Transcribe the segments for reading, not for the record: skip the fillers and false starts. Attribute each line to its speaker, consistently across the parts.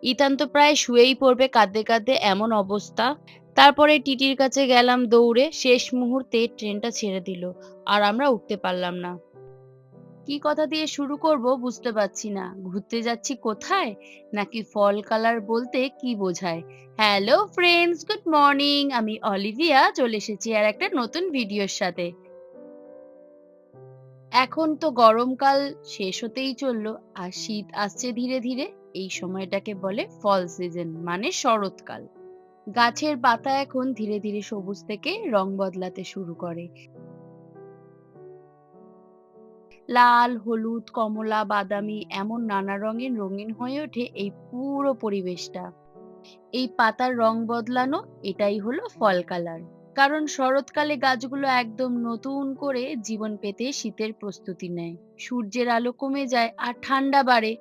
Speaker 1: Ethan তো প্রায় শুয়েই পড়বে কাঁদতে কাঁদতে, এমন অবস্থা। তারপরে টিটির কাছে গেলাম দৌড়ে, শেষ মুহূর্তে ট্রেনটা ছেড়ে দিল আর আমরা উঠতে পারলাম না। কি কথা দিয়ে শুরু করব বুঝতে পারছি না। ঘুরতে যাচ্ছি কোথায়? নাকি ফল কালার বলতে কি বোঝায়? Hello friends, good morning. আমি অলিভিয়া চলে এসেছি আর একটা নতুন ভিডিওর সাথে। এখন তো গরমকাল শেষ হতেই চললো আর শীত আসছে ধীরে ধীরে। এই সময়টাকে বলে ফল সিজন, মানে শরৎকাল। গাছের পাতা এখন ধীরে ধীরে সবুজ থেকে রং বদলাতে শুরু করে। লাল, হলুদ, কমলা, বাদামি এমন নানা রঙের রঙিন হয়ে ওঠে এই পুরো পরিবেশটা। এই পাতার রং বদলানো, এটাই হলো ফল কালার। কারণ শরৎকালে গাছগুলো একদম নতুন করে জীবন পেতে শীতের প্রস্তুতি নেয়। সূর্যের আলো কমে যায় আর ঠান্ডা বাড়ে।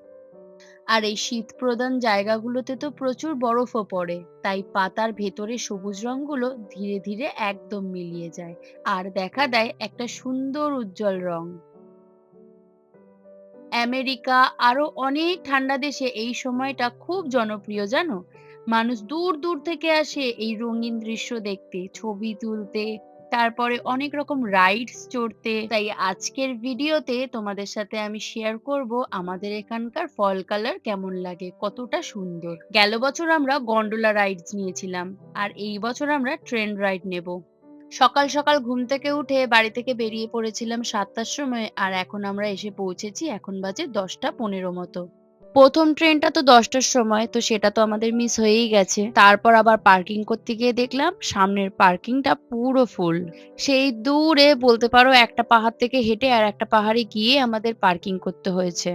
Speaker 1: আর এই শীত প্রধান জায়গাগুলোতে তো প্রচুর বরফও পড়ে। তাই পাতার ভেতরে সবুজ রংগুলো ধীরে ধীরে একদম মিলিয়ে যায় আর দেখা দেয় একটা সুন্দর উজ্জ্বল রং। আমেরিকা আরো অনেক ঠান্ডা দেশে এই সময়টা খুব জনপ্রিয়, জানো? মানুষ দূর দূর থেকে আসে এই রঙিন দৃশ্য দেখতে, ছবি তুলতে, তারপরে অনেক রকম রাইডস চড়তে। তাই আজকের ভিডিওতে তোমাদের সাথে আমি শেয়ার করব আমাদের এখানকার ফল কালার কেমন লাগে, কতটা সুন্দর। গেল বছর আমরা গন্ডোলা রাইডস নিয়েছিলাম আর এই বছর আমরা ট্রেন রাইড নেব। সকাল সকাল ঘুম থেকে উঠে বাড়ি থেকে বেরিয়ে পড়েছিলাম ৭টার সময় আর এখন আমরা এসে পৌঁছেছি, এখন বাজে ১০টা ১৫ মতো। প্রথম ট্রেনটা তো ১০টার সময়, তো সেটা তো আমাদের মিস হয়েই গেছে। তারপর আবার পার্কিং করতে গিয়ে দেখলাম সামনের পার্কিংটা পুরো ফুল। সেই দূরে বলতে পারো একটা পাহাড় থেকে হেঁটে আর একটা পাহাড়ে গিয়ে আমাদের পার্কিং করতে হয়েছে।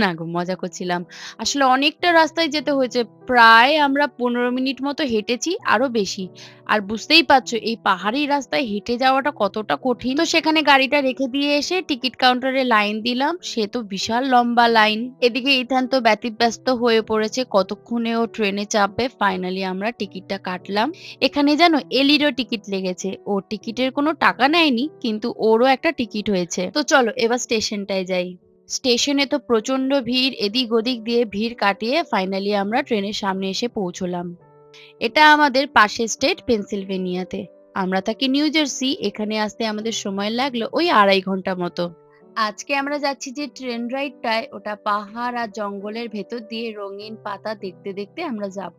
Speaker 1: না গো, মজা করছিলাম। আসলে অনেকটা রাস্তায় যেতে হয়েছে। প্রায় আমরা ১৫ মিনিট মতো হেঁটেছি, আরো বেশি। আর বুঝতেই পারছো এই পাহাড়ি রাস্তায় হেঁটে যাওয়াটা কতটা কঠিন। তো সেখানে গাড়িটা রেখে দিয়ে এসে টিকিট কাউন্টারে লাইন দিলাম। সে তো বিশাল লম্বা লাইন। এদিকে ইথান তো ব্যতিব্যস্ত হয়ে পড়েছে, কতক্ষণে ও ট্রেনে চাপবে। ফাইনালি আমরা টিকিটটা কাটলাম। এখানে জানো এলিরও টিকিট লেগেছে। ওর টিকিটের কোনো টাকা নেয়নি, কিন্তু ওরও একটা টিকিট হয়েছে। তো চলো এবার স্টেশনটায় যাই। স্টেশনে তো প্রচন্ড ভিড়, এদিক ওদিক দিয়ে ভিড় কাটিয়ে ফাইনালি আমরা ট্রেনের সামনে এসে পৌঁছলাম। এটা আমাদের পাশের স্টেট পেনসিলভেনিয়াতে। আমরা থাকি নিউ জার্সি, এখানে আসতে আমাদের সময় লাগলো ওই ২.৫ ঘন্টা মতো। আজকে আমরা যাচ্ছি যে ট্রেন রাইডটায়, ওটা পাহাড় আর জঙ্গলের ভেতর দিয়ে রঙিন পাতা দেখতে দেখতে আমরা যাব।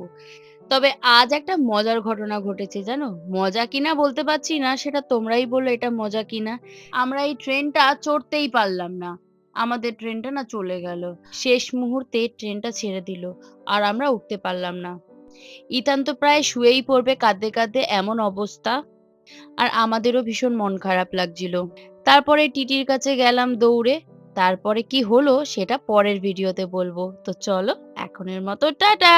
Speaker 1: তবে আজ একটা মজার ঘটনা ঘটেছে, জানো? মজা কিনা বলতে পারছি না, সেটা তোমরাই বলো এটা মজা কিনা। আমরা এই ট্রেনটা চড়তেই পারলাম না। আমাদের ট্রেনটা না চলে গেল। শেষ মুহূর্তে ট্রেনটা ছেড়ে দিল আর আমরা উঠতে পারলাম না। ইথান তো প্রায় শুয়েই পড়বে কাঁদতে কাঁদতে, এমন অবস্থা। আর আমাদেরও ভীষণ মন খারাপ লাগছিল। তারপরে টিটির কাছে গেলাম দৌড়ে। তারপরে কি হলো সেটা পরের ভিডিওতে বলবো। তো চলো, এখনের মতো টাটা।